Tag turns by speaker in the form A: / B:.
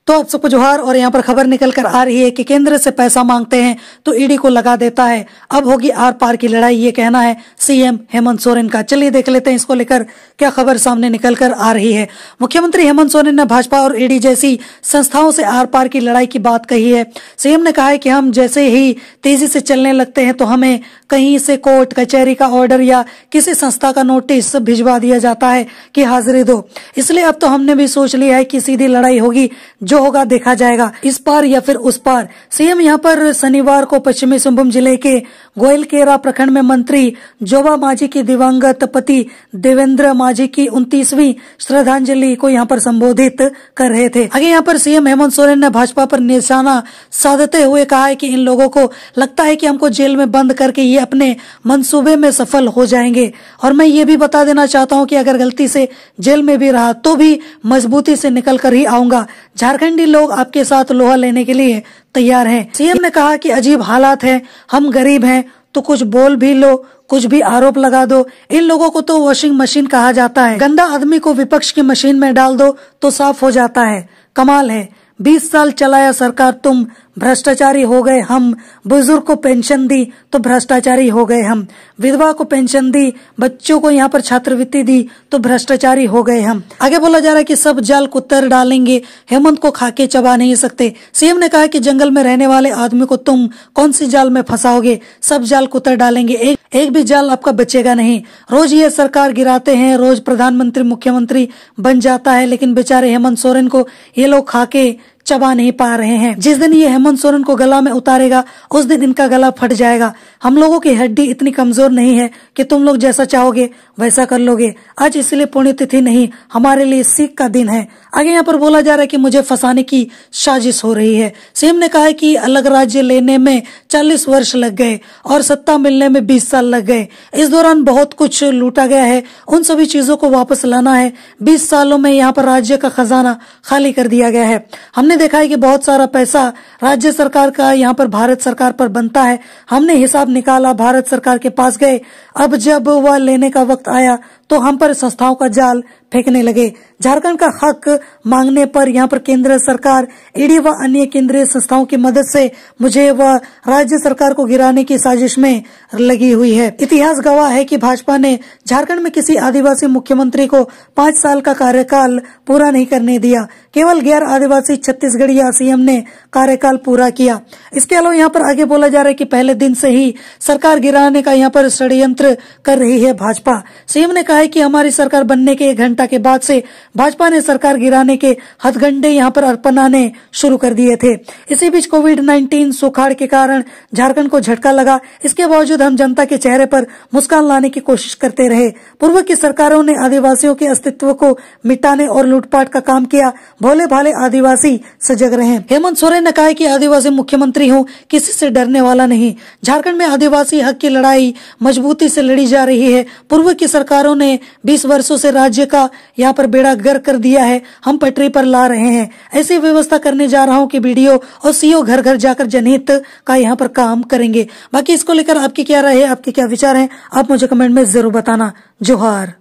A: तो आप सबको जोहार। और यहाँ पर खबर निकल कर आ रही है कि केंद्र से पैसा मांगते हैं तो ईडी को लगा देता है, अब होगी आर पार की लड़ाई, ये कहना है सीएम हेमंत सोरेन का। चलिए देख लेते हैं इसको लेकर क्या खबर सामने निकल कर आ रही है। मुख्यमंत्री हेमंत सोरेन ने भाजपा और ईडी जैसी संस्थाओं से आर पार की लड़ाई की बात कही है। सीएम ने कहा है कि हम जैसे ही तेजी से चलने लगते हैं तो हमें कहीं से कोर्ट कचहरी का ऑर्डर या किसी संस्था का नोटिस भिजवा दिया जाता है कि हाजिरी दो, इसलिए अब तो हमने भी सोच लिया है कि सीधी लड़ाई होगी, जो होगा देखा जाएगा, इस पार या फिर उस पार। सीएम यहाँ पर शनिवार को पश्चिमी सिंहभूम जिले के गोइलकेरा प्रखंड में मंत्री जोबा मांझी की दिवंगत पति देवेंद्र मांझी की 29वीं श्रद्धांजलि को यहाँ पर संबोधित कर रहे थे। आगे यहाँ पर सीएम हेमंत सोरेन ने भाजपा पर निशाना साधते हुए कहा है कि इन लोगों को लगता है कि हमको जेल में बंद करके ये अपने मंसूबे में सफल हो जाएंगे, और मैं ये भी बता देना चाहता हूँ कि अगर गलती से जेल में भी रहा तो भी मजबूती से निकल कर ही आऊंगा। झारखंडी लोग आपके साथ लोहा लेने के लिए तैयार हैं। सीएम ने कहा कि अजीब हालात है, हम गरीब हैं तो कुछ बोल भी लो, कुछ भी आरोप लगा दो। इन लोगों को तो वॉशिंग मशीन कहा जाता है, गंदा आदमी को विपक्ष की मशीन में डाल दो तो साफ हो जाता है। कमाल है, 20 साल चलाया सरकार तुम, भ्रष्टाचारी हो गए हम। बुजुर्ग को पेंशन दी तो भ्रष्टाचारी हो गए हम, विधवा को पेंशन दी, बच्चों को यहाँ पर छात्रवृत्ति दी तो भ्रष्टाचारी हो गए हम। आगे बोला जा रहा है कि सब जाल कुत्तर डालेंगे, हेमंत को खाके चबा नहीं सकते। सीएम ने कहा कि जंगल में रहने वाले आदमी को तुम कौन सी जाल में फंसाओगे, सब जाल कुत्तर डालेंगे, एक भी जाल आपका बचेगा नहीं। रोज ये सरकार गिराते हैं, रोज प्रधानमंत्री मुख्यमंत्री बन जाता है, लेकिन बेचारे हेमंत सोरेन को ये लोग खाके चबा नहीं पा रहे हैं। जिस दिन ये हेमंत सोरेन को गला में उतारेगा उस दिन इनका गला फट जाएगा। हम लोगों की हड्डी इतनी कमजोर नहीं है कि तुम लोग जैसा चाहोगे वैसा कर लोगे। आज इसलिए पुण्यतिथि नहीं, हमारे लिए सीख का दिन है। आगे यहाँ पर बोला जा रहा है कि मुझे फंसाने की साजिश हो रही है। सीएम ने कहा है कि अलग राज्य लेने में 40 वर्ष लग गए और सत्ता मिलने में 20 साल लग गए। इस दौरान बहुत कुछ लूटा गया है, उन सभी चीजों को वापस लाना है। 20 सालों में यहाँ पर राज्य का खजाना खाली कर दिया गया है। हमने देखा है कि बहुत सारा पैसा राज्य सरकार का यहाँ पर भारत सरकार पर बनता है। हमने हिसाब निकाला, भारत सरकार के पास गए, अब जब वह लेने का वक्त आया तो हम पर संस्थाओं का जाल फेंकने लगे। झारखंड का हक मांगने पर यहाँ पर केंद्र सरकार, ईडी व अन्य केंद्रीय संस्थाओं की मदद से मुझे व राज्य सरकार को गिराने की साजिश में लगी हुई है। इतिहास गवाह है कि भाजपा ने झारखंड में किसी आदिवासी मुख्यमंत्री को 5 साल का कार्यकाल पूरा नहीं करने दिया, केवल गैर आदिवासी छत्तीसगढ़िया सीएम ने कार्यकाल पूरा किया। इसके अलावा यहाँ पर आगे बोला जा रहा है कि पहले दिन से ही सरकार गिराने का यहाँ पर षड्यंत्र कर रही है भाजपा। सीएम ने कहा है कि हमारी सरकार बनने के 1 घंटा के बाद से भाजपा ने सरकार गिराने के हथगंडे यहाँ पर अपनाने शुरू कर दिए थे। इसी बीच कोविड-19 सुखाड़ के कारण झारखंड को झटका लगा, इसके बावजूद हम जनता के चेहरे पर मुस्कान लाने की कोशिश करते रहे। पूर्व की सरकारों ने आदिवासियों के अस्तित्व को मिटाने और लूटपाट का काम किया, भोले भाले आदिवासी सजग रहे। हेमंत सोरेन ने कहा कि आदिवासी मुख्यमंत्री हूँ, किसी से डरने वाला नहीं। झारखंड में आदिवासी हक की लड़ाई मजबूती से लड़ी जा रही है। पूर्व की सरकारों ने 20 वर्षों से राज्य का यहाँ पर बेड़ा गर्क कर दिया है, हम पटरी पर ला रहे हैं। ऐसी व्यवस्था करने जा रहा हूँ कि बीडीओ और सीओ घर घर जाकर जनहित का यहाँ पर काम करेंगे। बाकी इसको लेकर आपकी क्या राय है, आपके क्या विचार हैं, आप मुझे कमेंट में जरूर बताना। जोहार।